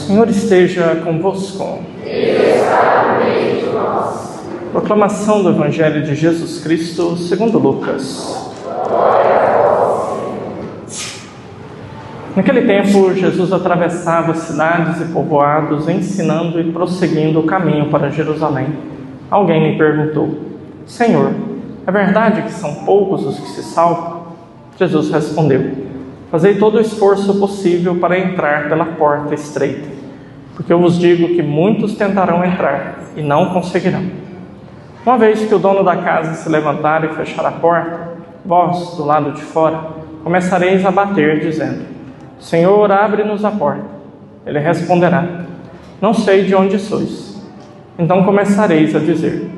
Senhor esteja convosco. Proclamação do Evangelho de Jesus Cristo segundo Lucas. Naquele tempo, Jesus atravessava cidades e povoados, ensinando e prosseguindo o caminho para Jerusalém. Alguém lhe perguntou: Senhor, é verdade que são poucos os que se salvam? Jesus respondeu: Fazei todo o esforço possível para entrar pela porta estreita, porque eu vos digo que muitos tentarão entrar e não conseguirão. Uma vez que o dono da casa se levantar e fechar a porta, vós, do lado de fora, começareis a bater, dizendo: Senhor, abre-nos a porta. Ele responderá: Não sei de onde sois. Então começareis a dizer: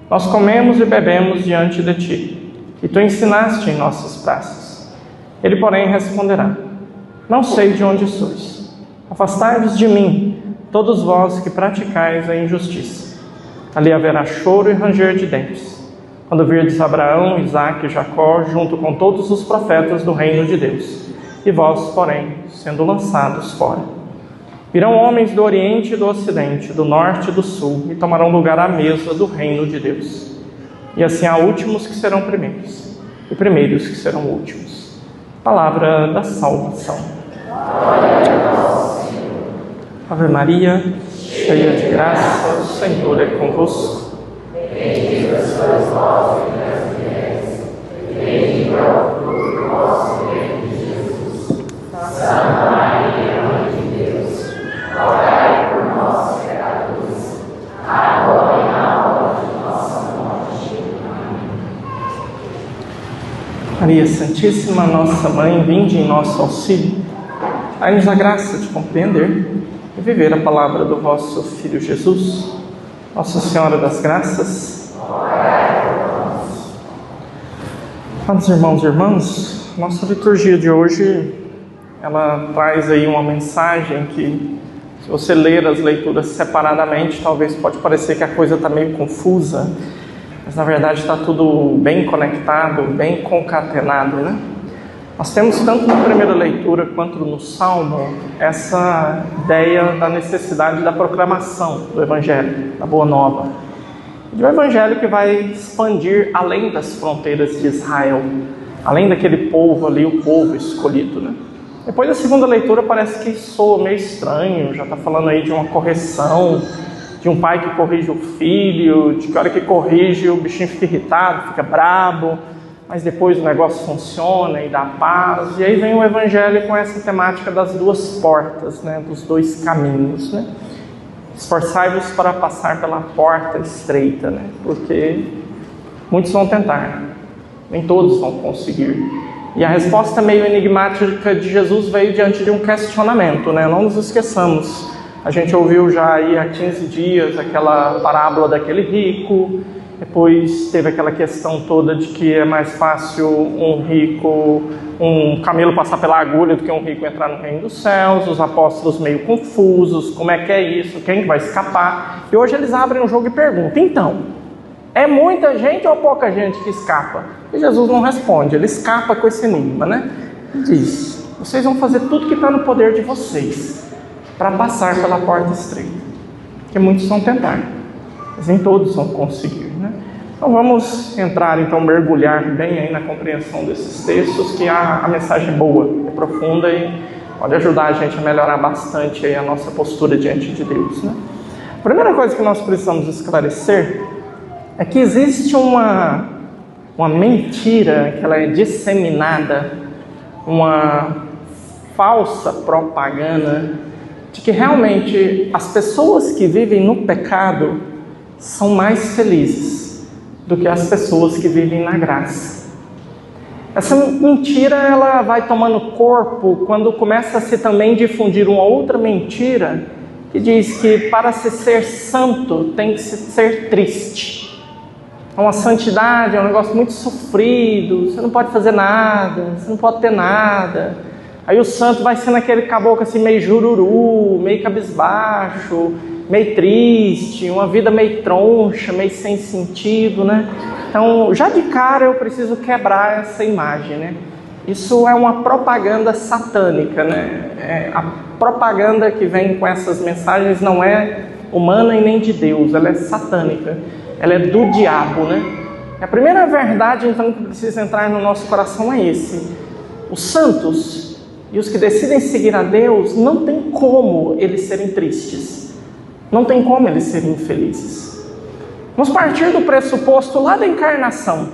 Nós comemos e bebemos diante de ti, e tu ensinaste em nossas praças. Ele, porém, responderá: Não sei de onde sois. Afastai-vos de mim, todos vós que praticais a injustiça. Ali haverá choro e ranger de dentes, quando virdes Abraão, Isaque e Jacó, junto com todos os profetas do reino de Deus, e vós, porém, sendo lançados fora. Virão homens do Oriente e do Ocidente, do Norte e do Sul, e tomarão lugar à mesa do reino de Deus. E assim há últimos que serão primeiros, e primeiros que serão últimos. Palavra da salvação. Ave Maria, cheia de graça, o Senhor é convosco. Bendita sois vós entre as mulheres, e bendito é o fruto do vosso ventre, Jesus. Santa Maria, Mãe de Deus, rogai por nós, pecadores, agora e na hora de nossa morte. Amém. Maria Santíssima, nossa Mãe, vinde em nosso auxílio. Dai-nos a graça de compreender e viver a palavra do vosso Filho Jesus. Nossa Senhora das Graças, amados irmãos e irmãs, nossa liturgia de hoje, ela traz aí uma mensagem que, se você ler as leituras separadamente, talvez pode parecer que a coisa está meio confusa, mas na verdade está tudo bem conectado, bem concatenado, né? Nós temos tanto na primeira leitura quanto no Salmo essa ideia da necessidade da proclamação do Evangelho, da Boa Nova. De um Evangelho que vai expandir além das fronteiras de Israel, além daquele povo ali, o povo escolhido, né? Depois da segunda leitura parece que soa meio estranho, já está falando aí de uma correção, de um pai que corrige o filho, de que a hora que corrige o bichinho fica irritado, fica brabo, mas depois o negócio funciona e dá paz. E aí vem o Evangelho com essa temática das duas portas, né? Dos dois caminhos, né? Esforçai-vos para passar pela porta estreita, né? Porque muitos vão tentar, nem todos vão conseguir. E a resposta meio enigmática de Jesus veio diante de um questionamento, né? Não nos esqueçamos, a gente ouviu já aí há 15 dias aquela parábola daquele rico. Depois teve aquela questão toda de que é mais fácil um camelo passar pela agulha do que um rico entrar no reino dos céus. Os apóstolos meio confusos, como é que é isso, quem vai escapar? E hoje eles abrem o jogo e perguntam: então, é muita gente ou pouca gente que escapa? E Jesus não responde, ele escapa com esse enigma, né? Ele diz: vocês vão fazer tudo que está no poder de vocês para passar pela porta estreita, porque muitos vão tentar, mas nem todos vão conseguir, né? Então vamos entrar, então, mergulhar bem aí na compreensão desses textos, que a mensagem é boa, é profunda e pode ajudar a gente a melhorar bastante aí a nossa postura diante de Deus, né? A primeira coisa que nós precisamos esclarecer é que existe uma mentira que ela é disseminada, uma falsa propaganda de que realmente as pessoas que vivem no pecado são mais felizes do que as pessoas que vivem na graça. Essa mentira ela vai tomando corpo quando começa a se também difundir uma outra mentira que diz que para se ser santo tem que se ser triste. Então a santidade é um negócio muito sofrido, você não pode fazer nada, você não pode ter nada. Aí o santo vai sendo aquele caboclo assim meio jururu, meio cabisbaixo, meio triste, uma vida meio troncha, meio sem sentido, né? Então, já de cara eu preciso quebrar essa imagem, né? Isso é uma propaganda satânica, né? A propaganda que vem com essas mensagens não é humana e nem de Deus, ela é satânica, ela é do diabo, né? A primeira verdade, então, que precisa entrar no nosso coração é esse: os santos e os que decidem seguir a Deus, não tem como eles serem tristes, não tem como eles serem infelizes. Vamos partir do pressuposto lá da encarnação,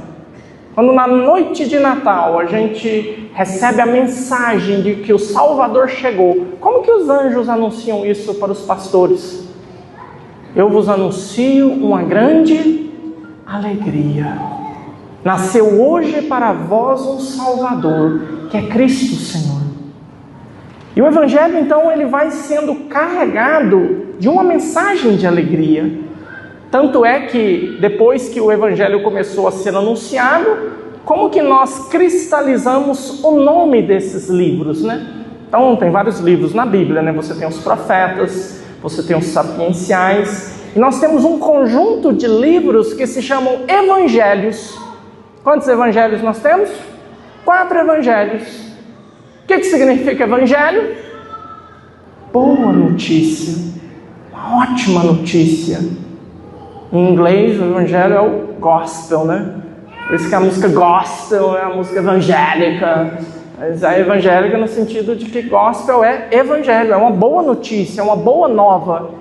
quando na noite de Natal a gente recebe a mensagem de que o Salvador chegou. Como que os anjos anunciam isso para os pastores? Eu vos anuncio uma grande alegria. Nasceu hoje para vós um Salvador, que é Cristo Senhor. E o Evangelho, então, ele vai sendo carregado de uma mensagem de alegria. Tanto é que, depois que o Evangelho começou a ser anunciado, como que nós cristalizamos o nome desses livros, né? Então, tem vários livros na Bíblia, né? Você tem os profetas, você tem os sapienciais, e nós temos um conjunto de livros que se chamam evangelhos. Quantos evangelhos nós temos? 4 evangelhos. O que significa evangelho? Boa notícia, uma ótima notícia. Em inglês, o evangelho é o gospel, né? Por isso que a música gospel é a música evangélica. Mas é evangélica no sentido de que gospel é evangelho, é uma boa notícia, é uma boa nova.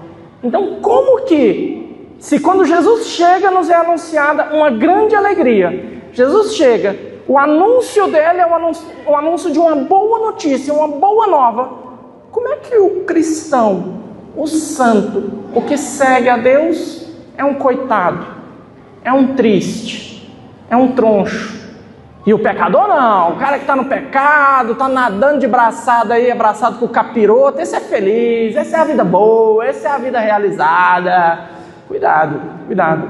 Então, como que, se quando Jesus chega nos é anunciada uma grande alegria, Jesus chega, o anúncio dele é o anúncio de uma boa notícia, uma boa nova, como é que o cristão, o santo, o que segue a Deus, é um coitado, é um triste, é um troncho? E o pecador não, o cara que está no pecado, está nadando de braçada aí, abraçado com o capiroto, esse é feliz, essa é a vida boa, essa é a vida realizada. Cuidado, cuidado.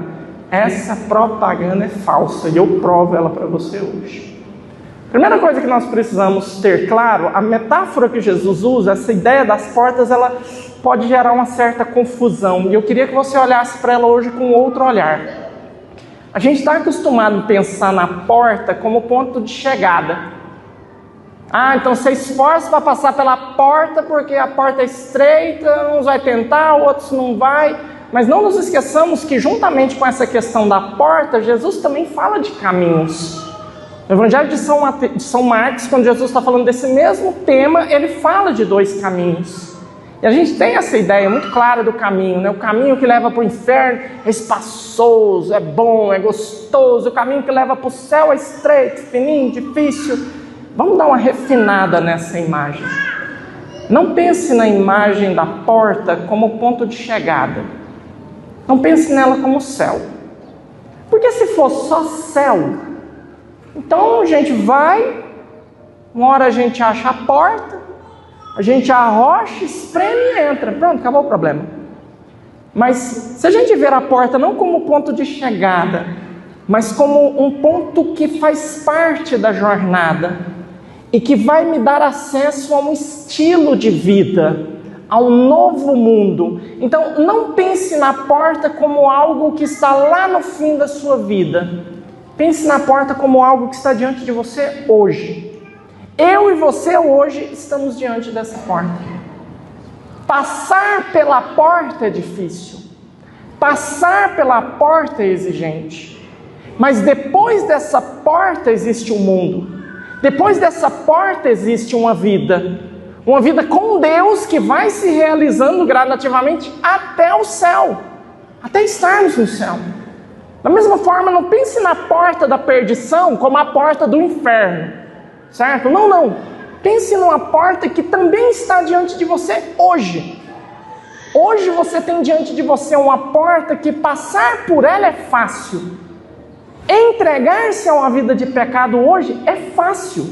Essa propaganda é falsa e eu provo ela para você hoje. Primeira coisa que nós precisamos ter claro, a metáfora que Jesus usa, essa ideia das portas, ela pode gerar uma certa confusão. E eu queria que você olhasse para ela hoje com outro olhar. A gente está acostumado a pensar na porta como ponto de chegada. Ah, então você esforça para passar pela porta porque a porta é estreita, uns vai tentar, outros não vai. Mas não nos esqueçamos que juntamente com essa questão da porta, Jesus também fala de caminhos. No Evangelho de São Marcos, quando Jesus está falando desse mesmo tema, ele fala de 2 caminhos. E a gente tem essa ideia muito clara do caminho, né? O caminho que leva para o inferno é espaçoso, é bom, é gostoso. O caminho que leva para o céu é estreito, fininho, difícil. Vamos dar uma refinada nessa imagem. Não pense na imagem da porta como ponto de chegada. Não pense nela como céu. Porque se for só céu, então a gente vai, uma hora a gente acha a porta, a gente arrocha, espreme e entra. Pronto, acabou o problema. Mas se a gente ver a porta não como ponto de chegada, mas como um ponto que faz parte da jornada e que vai me dar acesso a um estilo de vida, a um novo mundo. Então não pense na porta como algo que está lá no fim da sua vida. Pense na porta como algo que está diante de você hoje. Eu e você hoje estamos diante dessa porta. Passar pela porta é difícil. Passar pela porta é exigente. Mas depois dessa porta existe um mundo. Depois dessa porta existe uma vida. Uma vida com Deus que vai se realizando gradativamente até o céu. Até estarmos no céu. Da mesma forma, não pense na porta da perdição como a porta do inferno. Certo? Não, não. Pense numa porta que também está diante de você hoje. Hoje você tem diante de você uma porta que passar por ela é fácil. Entregar-se a uma vida de pecado hoje é fácil.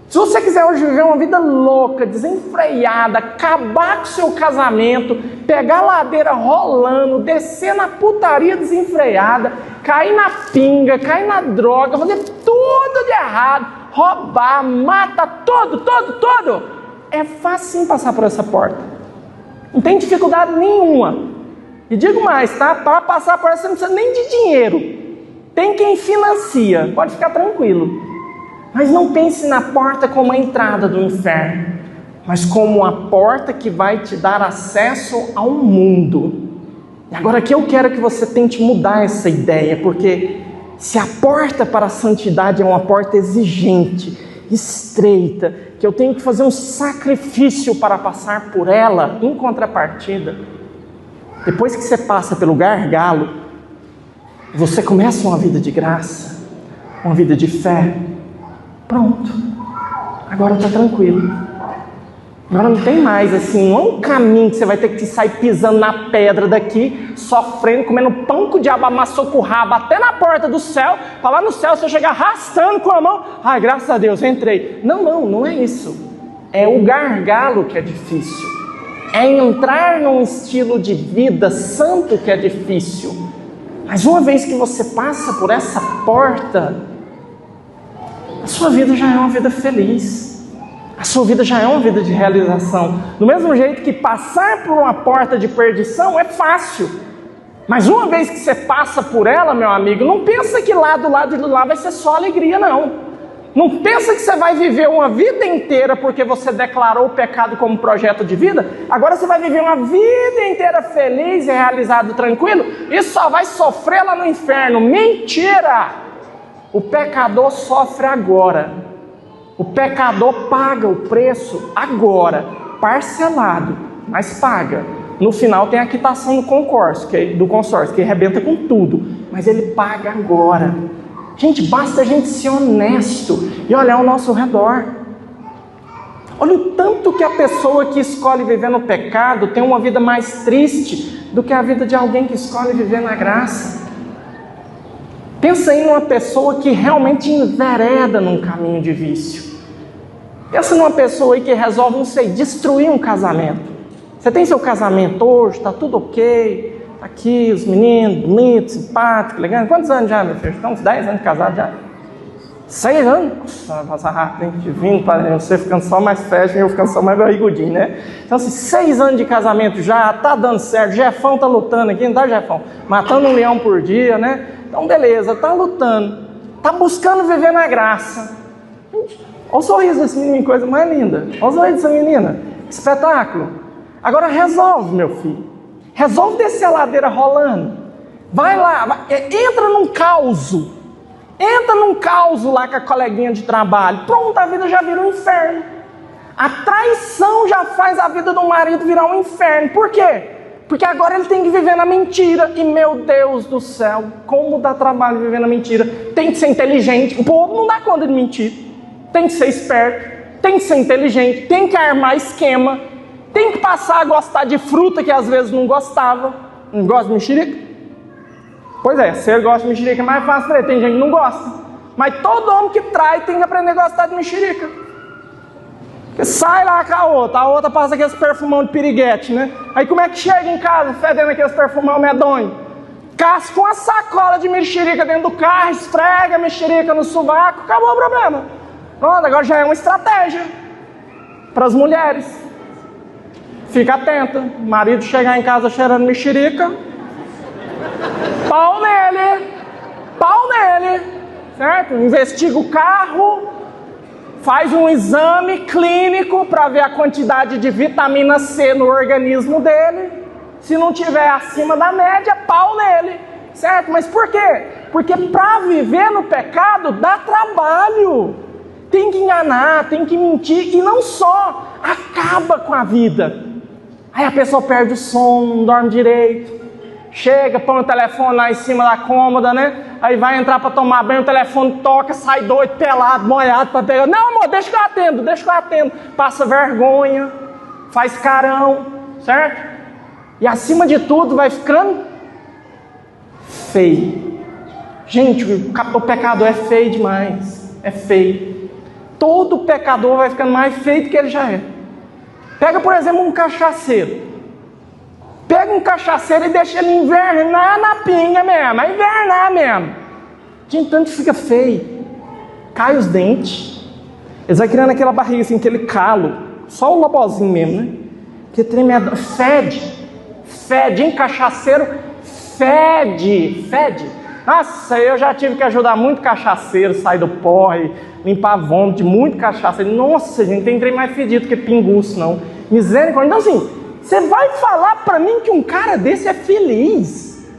Se você quiser hoje viver uma vida louca, desenfreada, acabar com o seu casamento, pegar a ladeira rolando, descer na putaria desenfreada, cair na pinga, cair na droga, fazer tudo de errado, roubar, mata, tudo, é fácil passar por essa porta. Não tem dificuldade nenhuma. E digo mais, tá? Para passar por essa você não precisa nem de dinheiro. Tem quem financia, pode ficar tranquilo. Mas não pense na porta como a entrada do inferno, mas como a porta que vai te dar acesso ao mundo. E agora aqui eu quero que você tente mudar essa ideia, porque se a porta para a santidade é uma porta exigente, estreita, que eu tenho que fazer um sacrifício para passar por ela, em contrapartida, depois que você passa pelo gargalo, você começa uma vida de graça, uma vida de fé. Pronto, agora está tranquilo. Agora não tem mais assim, não é um caminho que você vai ter que sair pisando na pedra daqui, sofrendo, comendo pão que o diabo amassou com o rabo até na porta do céu, para lá no céu você chegar arrastando com a mão. Ai, graças a Deus, entrei. Não é isso. É o gargalo que é difícil. É entrar num estilo de vida santo que é difícil. Mas uma vez que você passa por essa porta, a sua vida já é uma vida feliz. A sua vida já é uma vida de realização. Do mesmo jeito que passar por uma porta de perdição é fácil. Mas uma vez que você passa por ela, meu amigo, não pensa que lá do lado de lá vai ser só alegria, não. Não pensa que você vai viver uma vida inteira porque você declarou o pecado como projeto de vida. Agora você vai viver uma vida inteira feliz e realizado, tranquilo, e só vai sofrer lá no inferno. Mentira! O pecador sofre agora. O pecador paga o preço agora, parcelado, mas paga. No final tem a quitação do consórcio, que arrebenta com tudo, mas ele paga agora. Gente, basta a gente ser honesto e olhar ao nosso redor. Olha o tanto que a pessoa que escolhe viver no pecado tem uma vida mais triste do que a vida de alguém que escolhe viver na graça. Pensa aí numa pessoa que realmente envereda num caminho de vício. Pensa numa pessoa aí que resolve, não sei, destruir um casamento. Você tem seu casamento hoje, está tudo ok, tá aqui os meninos, bonitos, simpáticos, legais. Quantos anos já, meu filho? Estão uns 10 anos de casado já? 6 anos? Nossa, vai passar rápido, hein? Divino, para você ficando só mais fashion e eu ficando só mais barrigudinho, né? Então, assim, 6 anos de casamento já, tá dando certo. Jefão tá lutando aqui, não tá, Jefão? Matando um leão por dia, né? Então, beleza, tá lutando. Tá buscando viver na graça. Olha o sorriso desse menino, coisa mais linda. Olha o sorriso dessa menina. Espetáculo. Agora resolve, meu filho. Resolve descer a ladeira rolando. Vai lá, entra num caos. Entra num caos lá com a coleguinha de trabalho. Pronto, a vida já vira um inferno. A traição já faz a vida do marido virar um inferno. Por quê? Porque agora ele tem que viver na mentira. E meu Deus do céu, como dá trabalho viver na mentira. Tem que ser inteligente. O povo não dá conta de mentir. Tem que ser esperto. Tem que ser inteligente. Tem que armar esquema. Tem que passar a gostar de fruta que às vezes não gostava. Não gosta de mexerica? Pois é, se ele gosta de mexerica é mais fácil para ele. Tem gente que não gosta. Mas todo homem que trai tem que aprender a gostar de mexerica. Porque sai lá com a outra passa aqueles perfumão de piriguete, né? Aí como é que chega em casa fedendo aqueles perfumão medonho? Casca uma sacola de mexerica dentro do carro, esfrega a mexerica no sovaco, acabou o problema. Pronto, agora já é uma estratégia para as mulheres. Fica atenta, o marido chegar em casa cheirando mexerica, pau nele, certo? Investiga o carro, faz um exame clínico para ver a quantidade de vitamina C no organismo dele. Se não tiver acima da média, pau nele, certo? Mas por quê? Porque para viver no pecado dá trabalho. Tem que enganar, tem que mentir, e não só, acaba com a vida. Aí a pessoa perde o sono, não dorme direito. Chega, põe o telefone lá em cima da cômoda, né? Aí vai entrar para tomar banho, o telefone toca, sai doido, pelado, molhado para pegar. Não, amor, deixa que eu atendo. Passa vergonha, faz carão, certo? E acima de tudo vai ficando feio. Gente, o pecador é feio demais. É feio. Todo pecador vai ficando mais feio do que ele já é. Pega, por exemplo, um cachaceiro. Pega um cachaceiro e deixa ele invernar na pinga mesmo. É invernar mesmo. De tanto fica feio. Cai os dentes. Eles vão criando aquela barriga assim, aquele calo. Só o lobozinho mesmo, né? Que tremendo. Fede. Fede, hein? Cachaceiro fede. Fede. Nossa, eu já tive que ajudar muito cachaceiro, sair do porre, limpar vômito de muito cachaceiro. Nossa, gente, tem trem mais fedido que pinguço, não. Misericórdia. Então, assim, você vai falar para mim que um cara desse é feliz?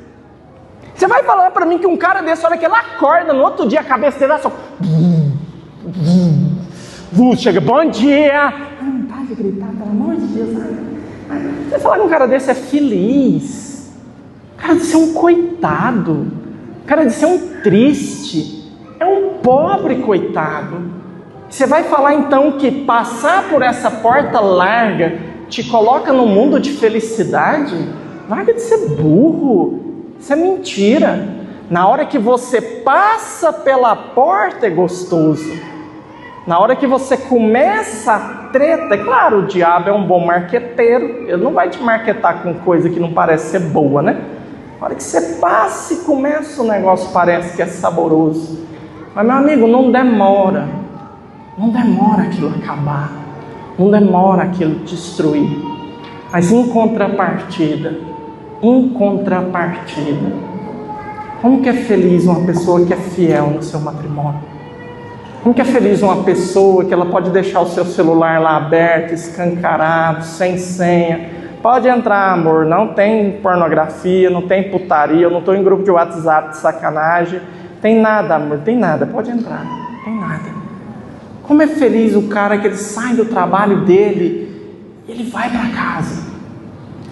Você vai falar para mim que um cara desse, olha que ele acorda, no outro dia a cabeça dele é só... Chega, bom dia! Não para de gritar, pelo amor de Deus. Você falar que um cara desse é feliz? O cara desse é um coitado. O cara desse é um triste. É um pobre coitado. Você vai falar então que passar por essa porta larga te coloca num mundo de felicidade? Larga de ser burro. Isso é mentira. Na hora que você passa pela porta é gostoso. Na hora que você começa a treta, é claro, o diabo é um bom marqueteiro, ele não vai te marquetar com coisa que não parece ser boa, né? Na hora que você passa e começa, o negócio parece que é saboroso. Mas, meu amigo, não demora aquilo acabar, não demora aquilo destruir. Mas em contrapartida, como que é feliz uma pessoa que é fiel no seu matrimônio? Como que é feliz uma pessoa que ela pode deixar o seu celular lá aberto, escancarado, sem senha? Pode entrar, amor, não tem pornografia, não tem putaria, eu não estou em grupo de WhatsApp de sacanagem. Tem nada, amor, tem nada, pode entrar, tem nada. Como é feliz o cara que ele sai do trabalho dele, ele vai para casa.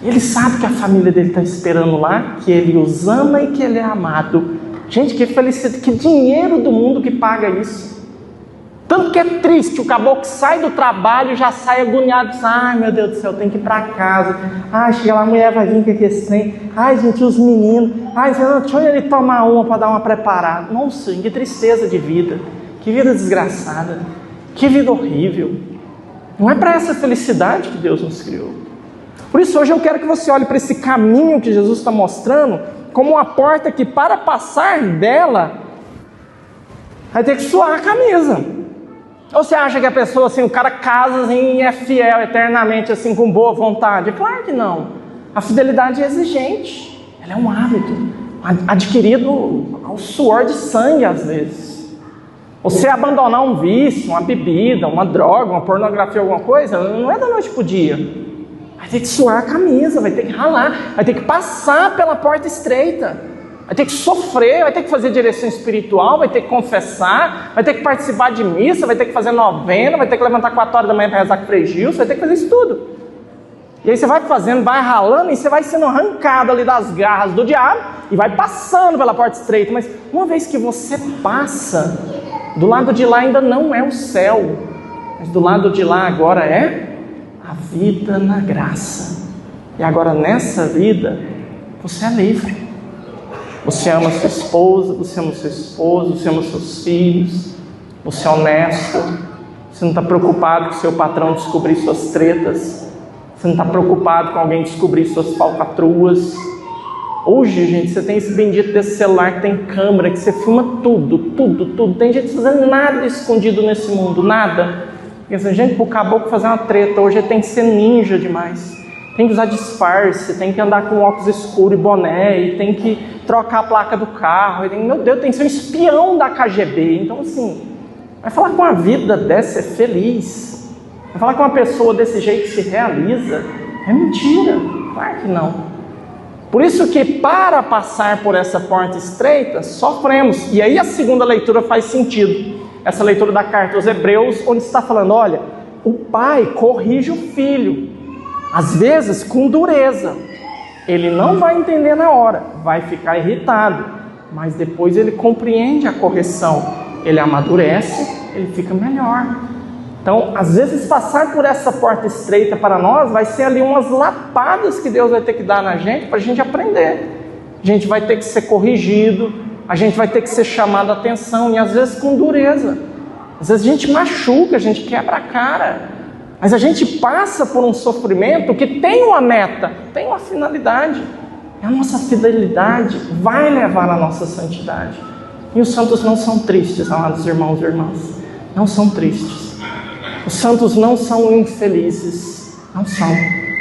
Ele sabe que a família dele está esperando lá, que ele os ama e que ele é amado. Gente, que felicidade, que dinheiro do mundo que paga isso. Tanto que é triste, o caboclo sai do trabalho e já sai agoniado. Ai, meu Deus do céu, tem que ir para casa. Ai, chega lá, a mulher vai vir com esse trem. Ai, gente, os meninos. Ai, deixa ele tomar uma para dar uma preparada. Nossa, que tristeza de vida. Que vida desgraçada. Que vida horrível. Não é para essa felicidade que Deus nos criou. Por isso, hoje eu quero que você olhe para esse caminho que Jesus está mostrando como uma porta que, para passar dela, vai ter que suar a camisa. Ou você acha que a pessoa, assim, o cara casa assim, e é fiel eternamente, assim, com boa vontade? Claro que não. A fidelidade é exigente. Ela é um hábito adquirido ao suor de sangue, às vezes. Você abandonar um vício, uma bebida, uma droga, uma pornografia, alguma coisa, não é da noite para o dia. Vai ter que suar a camisa, vai ter que ralar, vai ter que passar pela porta estreita. Vai ter que sofrer, vai ter que fazer direção espiritual, vai ter que confessar, vai ter que participar de missa, vai ter que fazer novena, vai ter que levantar 4 horas da manhã para rezar com o Frei Gilson, vai ter que fazer isso tudo. E aí você vai fazendo, vai ralando e você vai sendo arrancado ali das garras do diabo e vai passando pela porta estreita. Mas uma vez que você passa, do lado de lá ainda não é o céu, mas do lado de lá agora é a vida na graça. E agora nessa vida você é livre. Você ama sua esposa, você ama seu esposo, você ama seus filhos, você é honesto, você não está preocupado com seu patrão descobrir suas tretas, você não está preocupado com alguém descobrir suas falcatruas. Hoje, gente, você tem esse bendito desse celular que tem câmera, que você filma tudo. Tem gente fazendo nada escondido nesse mundo, nada. Porque assim, gente, pro caboclo fazer uma treta, hoje tem que ser ninja demais. Tem que usar disfarce, tem que andar com óculos escuros e boné, e tem que trocar a placa do carro, meu Deus, tem que ser um espião da KGB. Então assim, vai falar que uma vida dessa é feliz? Vai falar que uma pessoa desse jeito se realiza? É mentira, claro que não. Por isso que para passar por essa porta estreita, sofremos. E aí a segunda leitura faz sentido. Essa leitura da carta aos Hebreus, onde está falando, olha, o pai corrige o filho. Às vezes com dureza, ele não vai entender na hora, vai ficar irritado, mas depois ele compreende a correção, ele amadurece, ele fica melhor. Então, às vezes passar por essa porta estreita para nós vai ser ali umas lapadas que Deus vai ter que dar na gente para a gente aprender. A gente vai ter que ser corrigido, a gente vai ter que ser chamado a atenção e às vezes com dureza. Às vezes a gente machuca, a gente quebra a cara. Mas a gente passa por um sofrimento que tem uma meta, tem uma finalidade. E a nossa fidelidade vai levar à nossa santidade. E os santos não são tristes, amados irmãos e irmãs. Não são tristes. Os santos não são infelizes. Não são.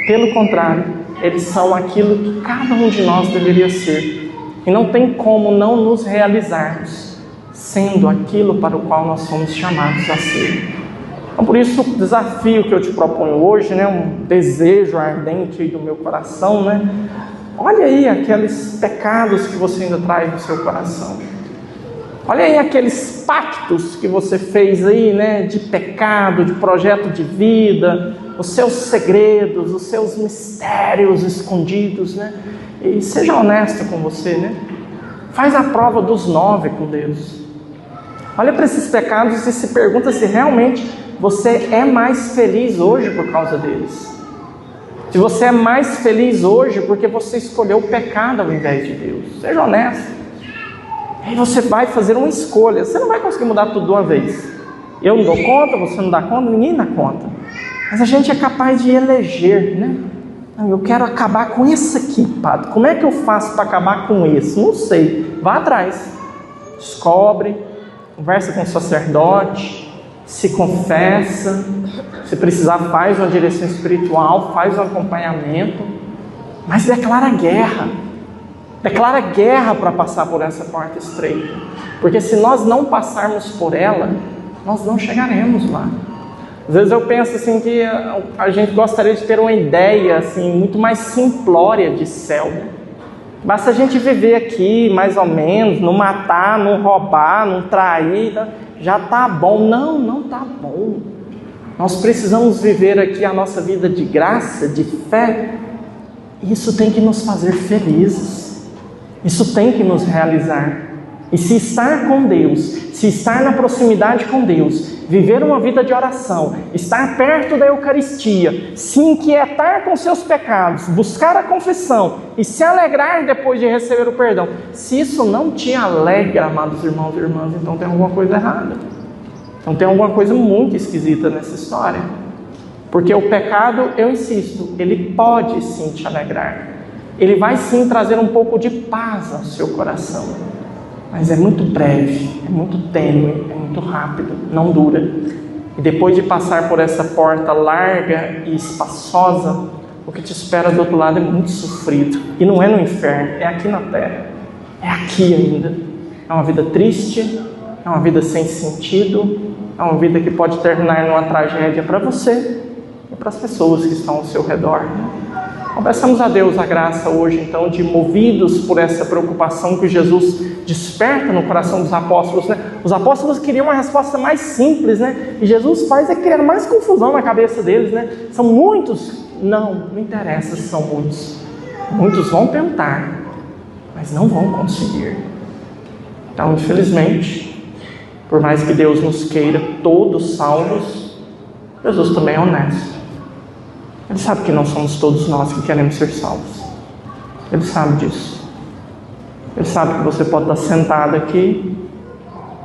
Pelo contrário, eles são aquilo que cada um de nós deveria ser. E não tem como não nos realizarmos, sendo aquilo para o qual nós somos chamados a ser. Então, por isso, o desafio que eu te proponho hoje, né, um desejo ardente do meu coração, né? Olha aí aqueles pecados que você ainda traz no seu coração. Olha aí aqueles pactos que você fez aí, né, de pecado, de projeto de vida, os seus segredos, os seus mistérios escondidos, né? E seja honesto com você, né? Faz a prova dos 9 com Deus. Olha para esses pecados e se pergunta se realmente você é mais feliz hoje por causa deles. Se você é mais feliz hoje porque você escolheu o pecado ao invés de Deus. Seja honesto. Aí você vai fazer uma escolha. Você não vai conseguir mudar tudo de uma vez. Eu não dou conta, você não dá conta, ninguém dá conta. Mas a gente é capaz de eleger, né? Não, eu quero acabar com esse aqui, padre. Como é que eu faço para acabar com esse? Não sei. Vá atrás. Descobre. Conversa com o sacerdote. Se confessa. Se precisar, faz uma direção espiritual. Faz um acompanhamento. Mas declara guerra. Declara guerra para passar por essa porta estreita. Porque se nós não passarmos por ela, nós não chegaremos lá. Às vezes eu penso assim que a gente gostaria de ter uma ideia assim, muito mais simplória de céu. Basta a gente viver aqui, mais ou menos, não matar, não roubar, não trair, já está bom. Não, não está bom. Nós precisamos viver aqui a nossa vida de graça, de fé. Isso tem que nos fazer felizes. Isso tem que nos realizar. E se estar com Deus, se estar na proximidade com Deus, viver uma vida de oração, estar perto da Eucaristia, se inquietar com seus pecados, buscar a confissão e se alegrar depois de receber o perdão, se isso não te alegra, amados irmãos e irmãs, então tem alguma coisa errada. Então tem alguma coisa muito esquisita nessa história. Porque o pecado, eu insisto, ele pode sim te alegrar. Ele vai sim trazer um pouco de paz ao seu coração. Mas é muito breve, é muito tênue, é muito rápido, não dura. E depois de passar por essa porta larga e espaçosa, o que te espera do outro lado é muito sofrido. E não é no inferno, é aqui na terra. É aqui ainda. É uma vida triste, é uma vida sem sentido, é uma vida que pode terminar numa tragédia para você e para as pessoas que estão ao seu redor. Peçamos a Deus a graça hoje, então, de movidos por essa preocupação que Jesus desperta no coração dos apóstolos, né? Os apóstolos queriam uma resposta mais simples, né? E Jesus faz criar mais confusão na cabeça deles, né? São muitos? Não interessa se são muitos. Muitos vão tentar, mas não vão conseguir. Então, infelizmente, por mais que Deus nos queira todos salvos, Jesus também é honesto. Ele sabe que não somos todos nós que queremos ser salvos. Ele sabe disso. Ele sabe que você pode estar sentado aqui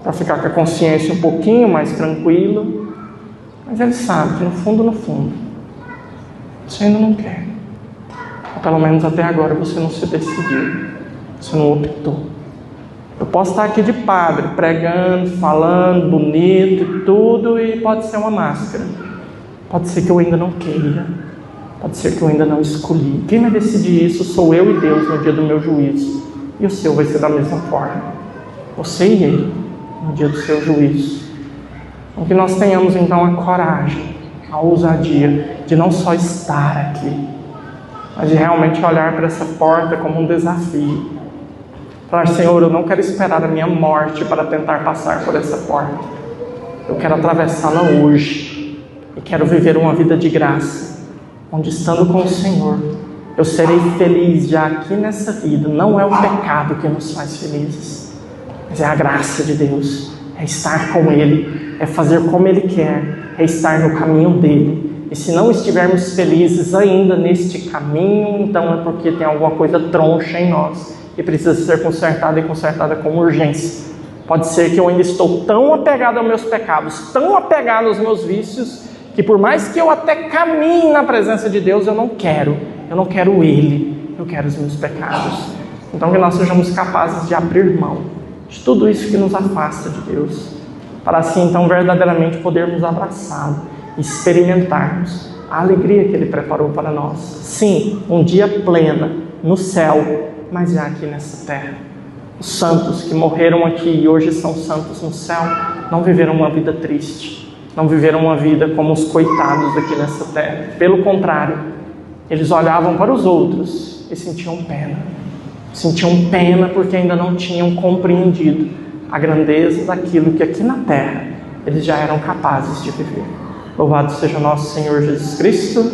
para ficar com a consciência um pouquinho mais tranquila, mas Ele sabe que no fundo, você ainda não quer. Ou pelo menos até agora você não se decidiu. Você não optou. Eu posso estar aqui de padre, pregando, falando, bonito e tudo, e pode ser uma máscara. Pode ser que eu ainda não queira. Pode ser que eu ainda não escolhi. Quem vai decidir isso sou eu e Deus no dia do meu juízo. E o seu vai ser da mesma forma. Você e Ele no dia do seu juízo. Então que nós tenhamos então a coragem, a ousadia de não só estar aqui, mas de realmente olhar para essa porta como um desafio. Falar, Senhor, eu não quero esperar a minha morte para tentar passar por essa porta. Eu quero atravessá-la hoje. E quero viver uma vida de graça, onde estando com o Senhor, eu serei feliz já aqui nessa vida. Não é o pecado que nos faz felizes, mas é a graça de Deus, é estar com Ele, é fazer como Ele quer, é estar no caminho dEle. E se não estivermos felizes ainda neste caminho, então é porque tem alguma coisa troncha em nós, e precisa ser consertada e consertada com urgência. Pode ser que eu ainda estou tão apegado aos meus pecados, tão apegado aos meus vícios, que por mais que eu até caminhe na presença de Deus, eu não quero Ele, eu quero os meus pecados. Então que nós sejamos capazes de abrir mão de tudo isso que nos afasta de Deus, para assim então verdadeiramente podermos abraçá-lo e experimentarmos a alegria que Ele preparou para nós. Sim, um dia pleno no céu, mas já aqui nessa terra. Os santos que morreram aqui e hoje são santos no céu, não viveram uma vida triste, não viveram uma vida como os coitados aqui nessa terra. Pelo contrário, eles olhavam para os outros e sentiam pena. Sentiam pena porque ainda não tinham compreendido a grandeza daquilo que aqui na terra eles já eram capazes de viver. Louvado seja o nosso Senhor Jesus Cristo.